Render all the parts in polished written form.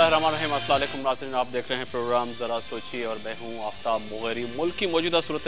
बिस्मिल्लाहिर्रहमानिर्रहीम। अस्सलाम वालेकुम नाज़रीन, आप देख रहे हैं प्रोग्राम ज़रा सोचिए और मैं हूँ आफ्ताब मुगैरी। मुल्क की मौजूदा सूरत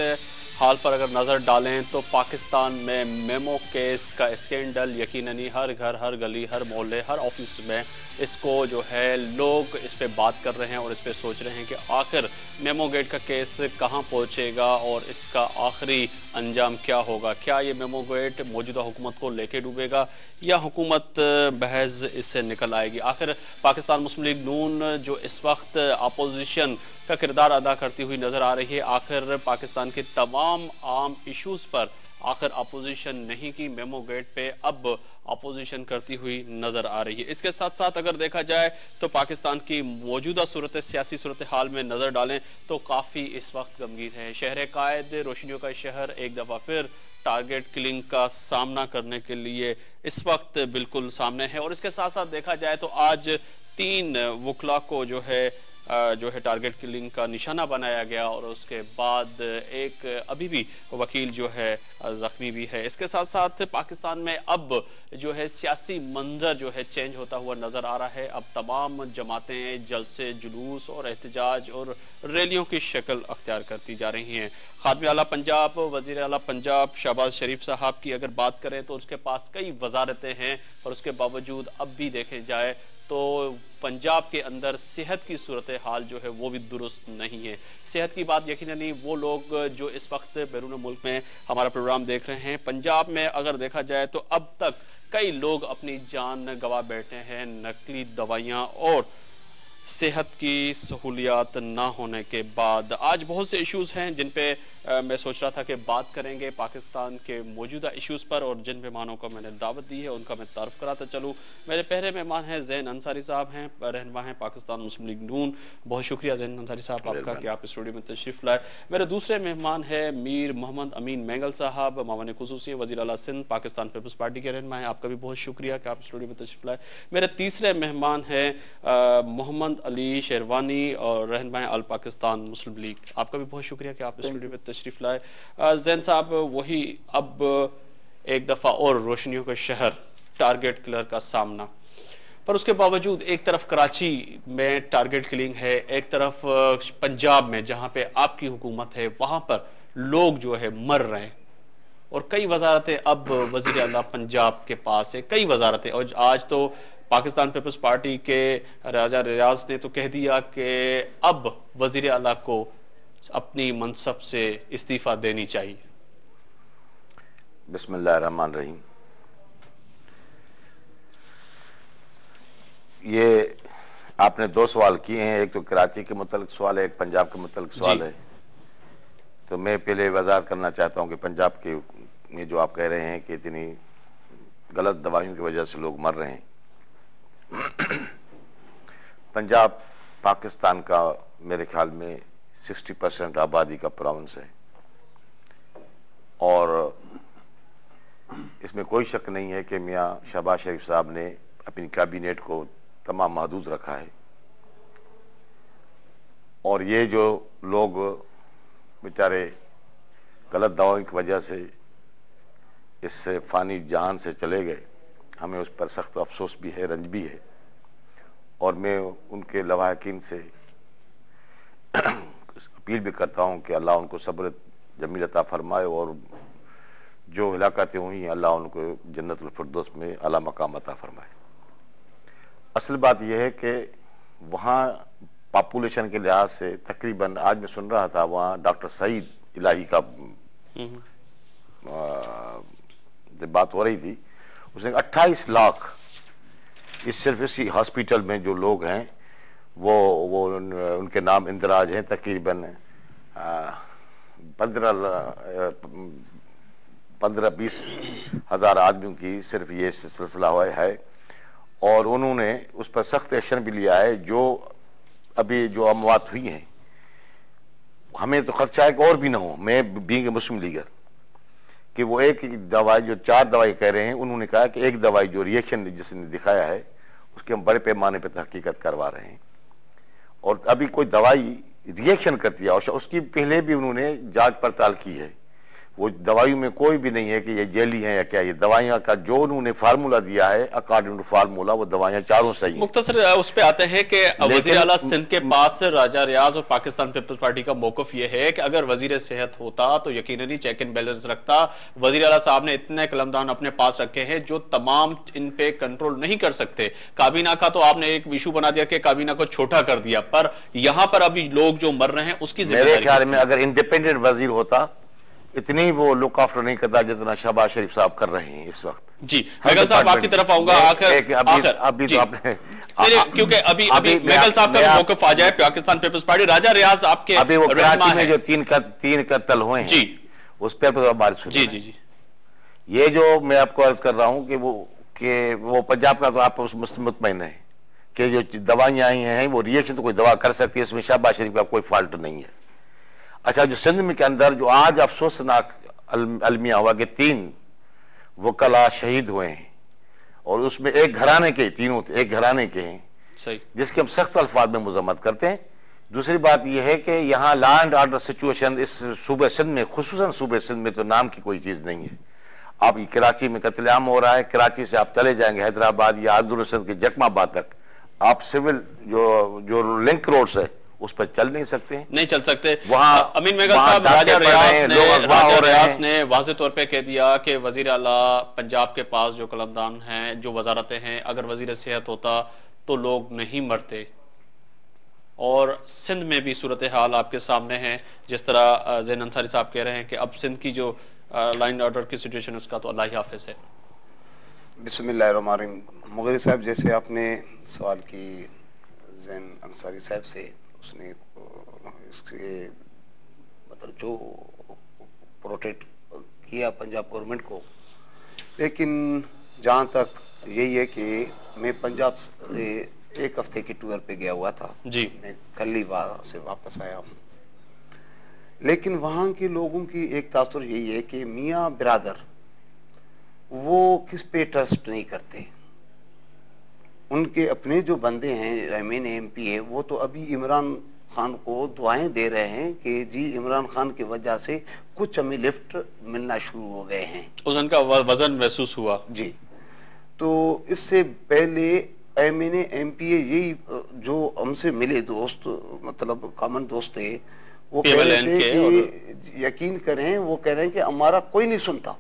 हाल पर अगर नज़र डालें तो पाकिस्तान में मेमो केस का स्कैंडल यकीनन ही हर घर, हर गली, हर मोहल्ले, हर ऑफिस में इसको जो है लोग इस पे बात कर रहे हैं और इस पे सोच रहे हैं कि आखिर मेमो गेट का केस कहाँ पहुँचेगा और इसका आखिरी अंजाम क्या होगा। क्या ये मेमो गेट मौजूदा हुकूमत को लेके डूबेगा या हुकूमत बहस इससे निकल आएगी। आखिर पाकिस्तान मुस्लिम लीग नून जो इस वक्त अपोजिशन का किरदार अदा करती हुई नजर आ रही है, आखिर पाकिस्तान के तमाम आम इश्यूज पर आखिर अपोजिशन नहीं की मेमो गेट पे अब अपोजिशन करती हुई नजर आ रही है। इसके साथ साथ अगर देखा जाए तो पाकिस्तान की मौजूदा सियासी सूरत हाल में नजर डालें तो काफी इस वक्त गमगीन है। शहर कायद रोशनियों का शहर एक दफा फिर टारगेट किलिंग का सामना करने के लिए इस वक्त बिल्कुल सामने है। और इसके साथ साथ देखा जाए तो आज 3 वकला को जो है टारगेट किलिंग का निशाना बनाया गया और उसके बाद एक अभी भी वकील जो है जख्मी भी है। इसके साथ साथ पाकिस्तान में अब जो है सियासी मंजर जो है चेंज होता हुआ नजर आ रहा है। अब तमाम जमातें जलसे, जुलूस और एहतजाज और रैलियों की शक्ल अख्तियार करती जा रही हैं। खादिम आला पंजाब, वजीर आला पंजाब शहबाज शरीफ साहब की अगर बात करें तो उसके पास कई वजारतें हैं और उसके बावजूद अब भी देखे जाए तो पंजाब के अंदर सेहत की सूरत हाल जो है वो भी दुरुस्त नहीं है। सेहत की बात यकीनन नहीं, वो लोग जो इस वक्त बैरून मुल्क में हमारा प्रोग्राम देख रहे हैं, पंजाब में अगर देखा जाए तो अब तक कई लोग अपनी जान गंवा बैठे हैं नकली दवाइयाँ और सेहत की सहूलियात ना होने के बाद। आज बहुत से इश्यूज हैं जिन पे मैं सोच रहा था कि बात करेंगे पाकिस्तान के मौजूदा इश्यूज पर, और जिन मेहमानों को मैंने दावत दी है उनका मैं तारुफ कराता चलूँ। मेरे पहले मेहमान हैं ज़ैन अंसारी साहब, हैं रहनुमा हैं पाकिस्तान मुस्लिम लीग नून। बहुत शुक्रिया ज़ैन अंसारी साहब आपका कि आप स्टूडियो में तशरीफ़ लाए। मेरे दूसरे मेहमान हैं मीर मोहम्मद अमीन मैंगल साहब, मामन खुसूसी वज़ीर आला सिंध पाकिस्तान पीपल्स पार्टी के रहनुमा हैं। आपका भी बहुत शुक्रिया कि आप स्टूडियो में तशरीफ़ लाए। मेरे तीसरे मेहमान हैं मोहम्मद अली शेरवानी और रहनुमा अल पाकिस्तान मुस्लिम लीग। आपका भी बहुत शुक्रिया कि आप स्टूडियो में तशरीफ लाए। जैन साहब, वही अब एक दफा और रोशनियों का शहर टारगेट किलर का सामना, पर उसके बावजूद एक तरफ कराची में टारगेट किलिंग है, एक तरफ पंजाब में जहां पे आपकी हुकूमत है वहां पर लोग जो है मर रहे हैं और कई वजारतें अब वजीर आला पंजाब के पास है, कई वजारतें। और आज तो पाकिस्तान पीपल्स पार्टी के राजा रियाज ने तो कह दिया कि अब वजीर आला को अपनी मनसब से इस्तीफा देनी चाहिए। बिस्मिल्लाहिर्रहमानिर्रहीम। ये आपने 2 सवाल किए हैं, एक तो कराची के मुतल्लिक सवाल है, एक पंजाब के मुतल्लिक सवाल है। तो मैं पहले वजाहत करना चाहता हूँ कि पंजाब के में जो आप कह रहे हैं कि इतनी गलत दवाइयों की वजह से लोग मर रहे हैं। पंजाब पाकिस्तान का मेरे ख्याल में 60% आबादी का प्रोविंस है और इसमें कोई शक नहीं है कि मियाँ शहबाज शरीफ साहब ने अपनी कैबिनेट को तमाम महदूद रखा है। और ये जो लोग बेचारे गलत दवाओं की वजह से इससे फानी जान से चले गए, हमें उस पर सख्त अफसोस भी है, रंज भी है। और मैं उनके लवाहकीन से अपील भी करता हूँ कि अल्लाह उनको सब्र जमील अता फरमाए और जो हिलाकतें हुई हैं अल्लाह उनको जन्नतुल फिरदौस में आला मकाम अता फरमाए। असल बात यह है कि वहाँ पॉपुलेशन के लिहाज से तकरीबन, आज मैं सुन रहा था वहाँ डॉक्टर सईद इलाही का जब बात हो रही थी, उसने 28 लाख इस सिर्फ इसी हॉस्पिटल में जो लोग हैं वो उनके नाम इंदराज हैं। तकरीबन 15-20 हज़ार आदमियों की सिर्फ ये सिलसिला हुआ है और उन्होंने उस पर सख्त एक्शन भी लिया है। जो अभी जो अमवात हुई हैं, हमें तो खर्चा है कि और भी ना हो। मैं बीइंग मुस्लिम लीगर कि वो एक दवाई जो 4 दवाई कह रहे हैं, उन्होंने कहा कि एक दवाई जो रिएक्शन जिसने दिखाया है उसके हम बड़े पैमाने पर तहकीकत करवा रहे हैं। और अभी कोई दवाई रिएक्शन करती है और उसकी पहले भी उन्होंने जांच पड़ताल की है। वो दवाइयों में कोई भी नहीं है कि ये जेली है या क्या। ये दवाइयां का जो उन्होंने फार्मूला दिया है अकॉर्डिंग टू फार्मूला, वो दवाइयां चारों सही हैं। मुख्तसर उस पे आते हैं कि वजीर आला सिंध के पास से राजा रियाज और पाकिस्तान पीपल्स पार्टी का मौकफ ये है कि अगर वजीर सेहत होता तो यकीनन ही चेक एंड बैलेंस रखता। वजीर आला साहब ने इतने कलमदान अपने पास रखे हैं जो तमाम इन पे कंट्रोल नहीं कर सकते। काबीना का तो आपने एक इशू बना दिया कि काबीना को छोटा कर दिया, पर यहां पर अभी लोग जो मर रहे हैं उसकी मेरे ख्याल में अगर इंडिपेंडेंट वजीर होता इतनी वो लुक आफ्टर नहीं करता जितना शहबाज शरीफ साहब कर रहे हैं इस वक्त। जी मेगल साहब आपकी तरफ आऊंगा अभी तो आपने क्योंकि अभी मेगल साहब का मौकफ आ जाए पाकिस्तान पीपल्स पार्टी। राजा रियाज आपके अभी वो कराची में जो तीन कत्ल हुए हैं जी, उस पर तो बारिश जी जी जी ये जो मैं आपको अर्ज कर रहा हूँ कि वो पंजाब का तो आप मुतमईन है कि जो दवाइयां आई हैं वो रिएक्शन तो कोई दवा कर सकती है, इसमें शहबाज शरीफ का कोई फॉल्ट नहीं है। अच्छा, जो सिंध में के अंदर जो आज अफसोसनाक अलमिया हुआ कि 3 वकला शहीद हुए हैं और उसमें एक घराने के, तीनों एक घराने के हैं सही, जिसके हम सख्त अल्फाज में मजम्मत करते हैं। दूसरी बात यह है कि यहाँ लॉ एंड ऑर्डर सिचुएशन इस सूबे सिंध में, खुसूसन सूबे सिंध में तो नाम की कोई चीज नहीं है। आप कराची में कत्लेआम हो रहा है, कराची से आप चले जाएंगे हैदराबाद या आदुल सिंध के जकमाबाद तक, आप सिविल जो लिंक रोड्स है उस पर चल नहीं सकते, नहीं चल सकते। वहां अमीन मेगल साहब, राजा रियाज ने वाज़ेह तौर पे कह दिया कि वजीर आला पंजाब के पास जो कलमदान हैं, जो वजारतें हैं, अगर वजीर सेहत होता तो लोग नहीं मरते। और सिंध में भी सूरत हाल आपके सामने है, जिस तरह ज़ैन अंसारी साहब कह रहे हैं कि अब सिंध की जो लाइन ऑर्डर की सिचुएशन उसका तो अल्लाह ही हाफिज है। बिस्मिल्लाहिर्रहमानिर्रहीम। मुगरी साहब, जैसे आपने सवाल की ज़ैन अंसारी साहब से, उसने इसके मतलब जो प्रोटेक्ट किया पंजाब गवर्नमेंट को, लेकिन जहाँ तक यही है कि मैं पंजाब से 1 हफ्ते की टूर पे गया हुआ था जी, मैं कल ही वहाँ से वापस आया हूँ। लेकिन वहाँ के लोगों की एक तासुर यही है कि मियाँ बिरादर वो किस पे ट्रस्ट नहीं करते। उनके अपने जो बंदे हैं, रहमीन MP है, वो तो अभी इमरान खान को दुआएं दे रहे हैं कि जी इमरान खान की वजह से कुछ हमें लिफ्ट मिलना शुरू हो गए हैं, उनका वजन महसूस हुआ जी। तो इससे पहले रहमीन MP यही जो हमसे मिले दोस्त, मतलब कॉमन दोस्त थे, वो कह रहे थे कि यकीन करें, वो कह रहे हैं कि हमारा कोई नहीं सुनता,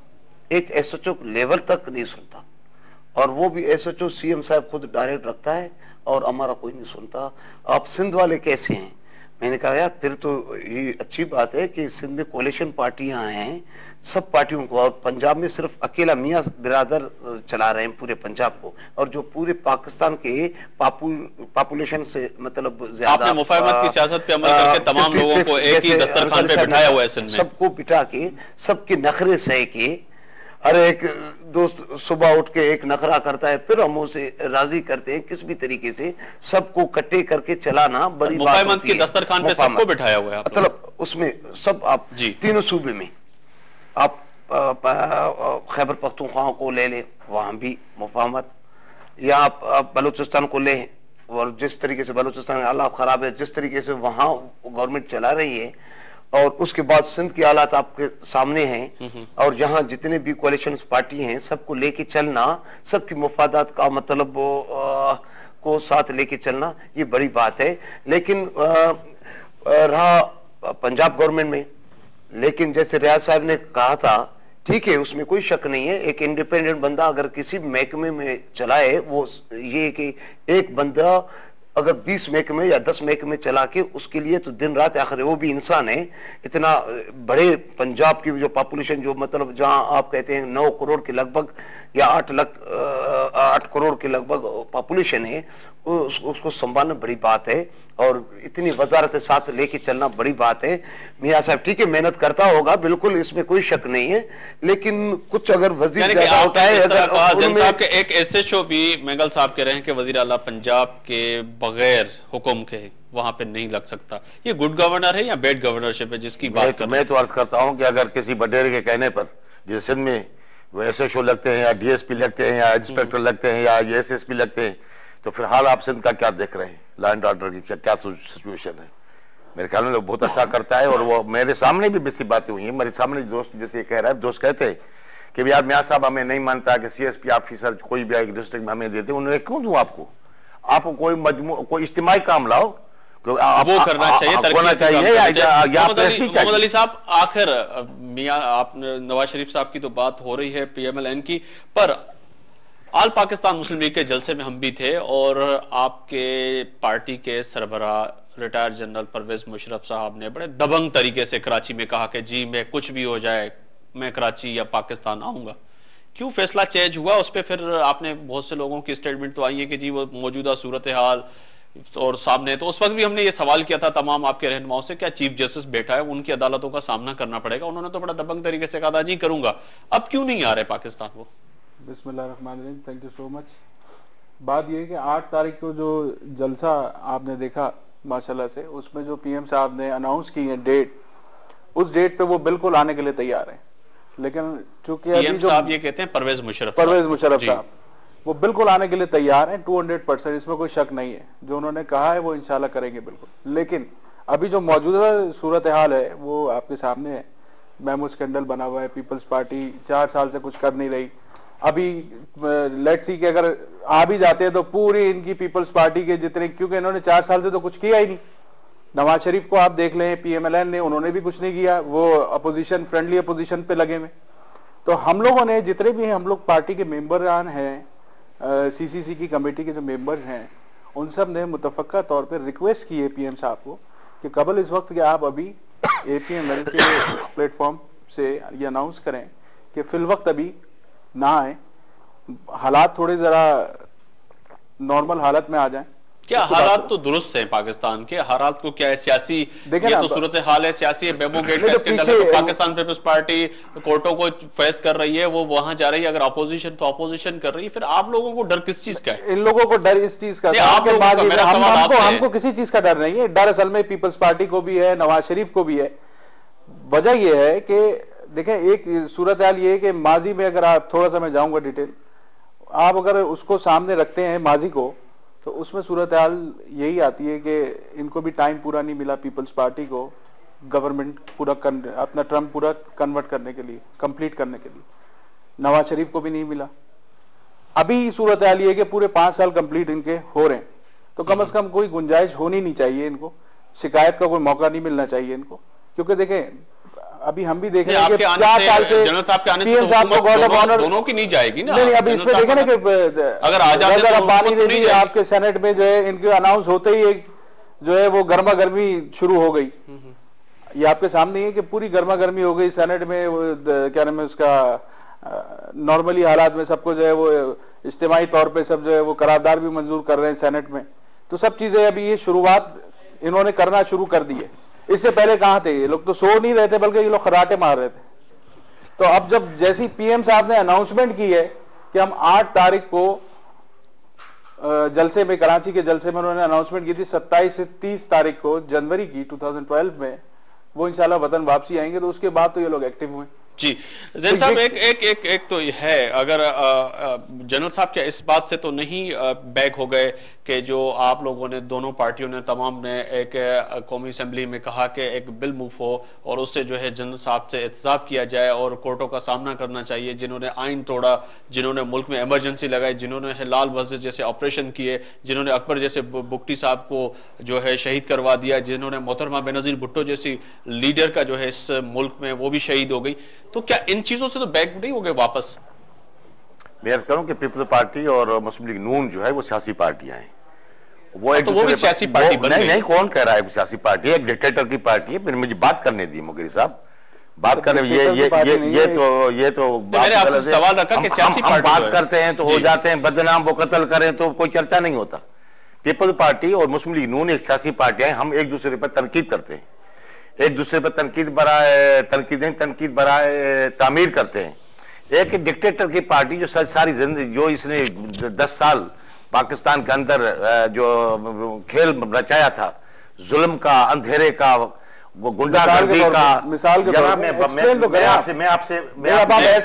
एक SHO लेवल तक नहीं सुनता, और वो भी SHO CM साहब खुद डायरेक्ट रखता है और हमारा कोई नहीं सुनता। आप सिंध वाले कैसे हैं? मैंने कहा यार फिर तो ये अच्छी बात है कि सिंध में कोalition पार्टियां हैं, सब पार्टियों को, और पंजाब में सिर्फ अकेला मियाँ बिरादर चला रहे हैं पूरे पंजाब को, और जो पूरे पाकिस्तान के पॉपुलेशन से मतलब ज्यादा आपने मुफाहमत की सियासत पे अमल करके तमाम लोगों को एक ही दस्तरखान पे बिठाया हुआ है सिंध में, सबको बिठा के सबके नखरे सह के, हर एक दोस्त सुबह उठ के एक नखरा करता है, फिर हम उसे राजी करते हैं किस भी तरीके से, सबको इकट्ठे करके चलाना बड़ी बात होती है। की दस्तरखान पे सबको बिठाया हुआ है, मतलब उसमें सब आप तीनों सूबे में, आप खैबर पख्तूनख्वा को ले लें, वहां भी मुफाहमत, या आप बलूचिस्तान को लें, और जिस तरीके से बलूचिस्तान के हालात खराब है, जिस तरीके से वहां गवर्नमेंट चला रही है, और उसके बाद सिंध के हालात आपके सामने हैं, और जहां जितने भी कोalition पार्टी हैं सबको लेके चलना, सबकी मुफादात का मतलब को साथ लेके चलना, ये बड़ी बात है। लेकिन रहा पंजाब गवर्नमेंट में, लेकिन जैसे रियाज साहब ने कहा था, ठीक है, उसमें कोई शक नहीं है, एक इंडिपेंडेंट बंदा अगर किसी महकमे में चलाए, वो ये कि एक बंदा अगर 20 महकमे या 10 महकमे चला के, उसके लिए तो दिन रात, आखिर वो भी इंसान है। इतना बड़े पंजाब की जो पॉपुलेशन, जो मतलब जहां आप कहते हैं 9 करोड़ के लगभग या 8 करोड़ के लगभग पॉपुलेशन है, उसको संभालना बड़ी बात है, और इतनी वजारत साथ लेके चलना बड़ी बात है। मियाँ साहब ठीक है, मेहनत करता होगा, बिल्कुल इसमें कोई शक नहीं है, लेकिन कुछ अगर वजीर ज्यादा होता है, साहब के एक SHO भी मेगल साहब कह रहे हैं कि वजीर आला पंजाब के बगैर हुक्म के वहां पे नहीं लग सकता, ये गुड गवर्नर है या बैड गवर्नरशिप है जिसकी बात कर? मैं तो अर्ज करता हूं कि अगर किसी बडेरे के कहने पर, जैसे सिंध में वो SHO लगते हैं या DSP लगते हैं या इंस्पेक्टर लगते हैं या SSP लगते हैं, तो फिलहाल आप सिंध का क्या देख रहे हैं, लॉ एंड ऑर्डर की क्या सिचुएशन है? मेरे ख्याल में तो बहुत अच्छा करता है। और वो मेरे सामने भी बेसी बातें हुई हैं, मेरे सामने दोस्त जैसे कह रहा है, दोस्त कहते हैं कि यार मियाँ साहब हमें नहीं मानता कि CSP ऑफिसर कोई भी एक डिस्ट्रिक्ट में हमें देते। उन्होंने क्यों दूं आपको कोई कोई इज्तिमाई काम लाओ, वो करना चाहिए, मोहम्मद अली साहब। आखिर मियां आपने नवाज शरीफ साहब की तो बात हो रही है, PMLN की, पर आल पाकिस्तान मुस्लिम लीग के जलसे में हम भी थे और आपके पार्टी के सरबराह रिटायर जनरल परवेज मुशर्रफ साहब ने बड़े दबंग तरीके से कराची में कहा कि जी मैं कुछ भी हो जाए मैं कराची या पाकिस्तान आऊंगा। क्यों फैसला चेंज हुआ? उस पर फिर आपने बहुत से लोगों की स्टेटमेंट तो आई है कि जी वो मौजूदा सूरत हाल और सामने, तो उस वक्त भी हमने ये सवाल किया था तमाम आपके रहनुमाओं से, क्या चीफ जस्टिस बैठा है उनकी अदालतों का सामना करना पड़ेगा? उन्होंने तो बड़ा दबंग तरीके से कहा था जी करूंगा। अब क्यों नहीं आ रहे पाकिस्तान वो? बिस्मिल्लाहिर्रहमानिर्रहीम, थैंक यू सो मच। बात यह है कि 8 तारीख को जो जलसा आपने देखा माशाल्लाह से, उसमें जो PM साहब ने अनाउंस की है डेट, उस डेट पे वो बिल्कुल आने के लिए तैयार है। लेकिन चूंकि PM साहब ये कहते हैं परवेज मुशर्रफ साहब वो बिल्कुल आने के लिए तैयार हैं 200%, इसमें कोई शक नहीं है। जो उन्होंने कहा है वो इंशाल्लाह करेंगे बिल्कुल। लेकिन अभी जो मौजूदा सूरत हाल है वो आपके सामने है। महमूद स्कैंडल बना हुआ है, पीपल्स पार्टी 4 साल से कुछ कर नहीं रही। अभी लेट्स सी कि अगर आ भी जाते हैं तो पूरी इनकी पीपल्स पार्टी के जितने, क्योंकि इन्होंने 4 साल से तो कुछ किया ही नहीं। नवाज शरीफ को आप देख लें, PMLN ने, उन्होंने भी कुछ नहीं किया, वो अपोजिशन, फ्रेंडली अपोजिशन पे लगे हुए। तो हम लोगों ने जितने भी हैं, हम लोग पार्टी के मेंबरान हैं, CCC की कमेटी के जो मेंबर्स हैं, उन सब ने मुतफक्का तौर पे रिक्वेस्ट की है PM साहब को कि कबल इस वक्त के आप अभी APML के प्लेटफॉर्म से ये अनाउंस करें कि फिल वक्त अभी ना आए, हालात थोड़े जरा नॉर्मल हालत में आ जाएं। क्या हालात तो दुरुस्त हैं पाकिस्तान के? हालात को क्या है? सियासी ये तो सूरत हाल है, सियासी मेमो गेट का स्कैंडल है, तो पाकिस्तान पीपल्स पार्टी कोर्टों को फेस कर रही है, वो वहां जा रही है। अगर अपोजिशन तो अपोजिशन कर रही है, फिर आप लोगों को डर किस चीज का है? इन लोगों को डर इस चीज का, हमको किसी चीज का डर नहीं है। डर असल में पीपल्स पार्टी को भी है, नवाज शरीफ को भी है। वजह यह है कि देखें, एक सूरत हाल ये है कि माजी में, अगर आप थोड़ा सा मैं जाऊंगा डिटेल, आप अगर उसको सामने रखते हैं माजी को, तो उसमें सूरत हाल यही आती है कि इनको भी टाइम पूरा नहीं मिला पीपल्स पार्टी को गवर्नमेंट पूरा अपना टर्म पूरा कन्वर्ट करने के लिए, कंप्लीट करने के लिए। नवाज शरीफ को भी नहीं मिला। अभी सूरत हाल ये है कि पूरे 5 साल कंप्लीट इनके हो रहे हैं, तो कम से कम कोई गुंजाइश होनी नहीं चाहिए इनको, शिकायत का कोई मौका नहीं मिलना चाहिए इनको। क्योंकि देखें, अभी हम भी देख रहे हैं कि 4 साल से जनरल साहब के आने से PM साहब को गॉड ऑफ ऑनर दोनों की नहीं जाएगी ना। नहीं, अभी इसमें देखें ना कि अगर आ जाते तो रब्बानी ने भी आपके सेनेट में जो है, इनके अनाउंस होते ही एक जो है वो गर्मा गर्मी शुरू हो गई। ये आपके सामने ही है कि पूरी गर्मा गर्मी हो गई सेनेट में। क्या नाम है उसका, नॉर्मली हालात में सबको जो है वो इज्तिमाई तौर पे सब जो है वो करारदार भी मंजूर कर रहे हैं सेनेट में। तो सब चीजें अभी ये शुरुआत इन्होंने करना शुरू कर दी है। इससे पहले कहां थे ये लोग? तो सो नहीं रहे थे, बल्कि ये लोग खराटे मार रहे थे। तो अब जब जैसी PM साहब ने अनाउंसमेंट की है कि हम 8 तारीख को जलसे में, कराची के जलसे में उन्होंने अनाउंसमेंट की थी 27 से 30 तारीख को जनवरी की 2012 में, वो इंशाल्लाह वतन वापसी आएंगे। तो उसके बाद तो ये लोग एक्टिव हुए। जी जैन साहब, एक तो है, अगर जनरल साहब क्या इस बात से तो नहीं बैक हो गए कि जो आप लोगों ने, दोनों पार्टियों ने, तमाम ने एक कौमी असेंबली में कहा कि एक बिल मूव हो और उससे जो है जनरल साहब से एहतसाब किया जाए और कोर्टों का सामना करना चाहिए, जिन्होंने आइन तोड़ा, जिन्होंने मुल्क में इमरजेंसी लगाई, जिन्होंने लाल मस्जिद जैसे ऑपरेशन किए, जिन्होंने अकबर जैसे बुगटी साहब को जो है शहीद करवा दिया, जिन्होंने मोहतरमा बेनजीर भुट्टो जैसी लीडर का जो है इस मुल्क में वो भी शहीद हो गई। तो क्या इन चीजों से तो बैक नहीं हो गए वापस? मैं अर्ज करूं कि पीपल्स पार्टी और मुस्लिम लीग नून जो है वो सियासी पार्टियां हैं। वो एक तो वो भी सियासी पार्टी बन गई। नहीं, कौन कह रहा है सियासी पार्टी है? एक डिक्टेटर की पार्टी है। फिर मुझे बात करने दी मुगेरी साहब, बात करने। ये तो मैंने आपसे सवाल रखा कि सियासी पार्टी बात करते हैं तो हो जाते हैं बदनाम, वो कत्ल करें तो कोई चर्चा नहीं होता। पीपल्स पार्टी और मुस्लिम लीग नून एक सियासी पार्टियां हैं। हम एक दूसरे पर तनकीद करते हैं, एक दूसरे पर तनकीद बराए तामीर करते हैं। एक डिक्टेटर की पार्टी जो सारी जिंदगी, जो इसने 10 साल पाकिस्तान के अंदर जो खेल रचाया था, जुल्म का, अंधेरे का, वो गुंडागर्दी का, मिसाल के मैं आपसे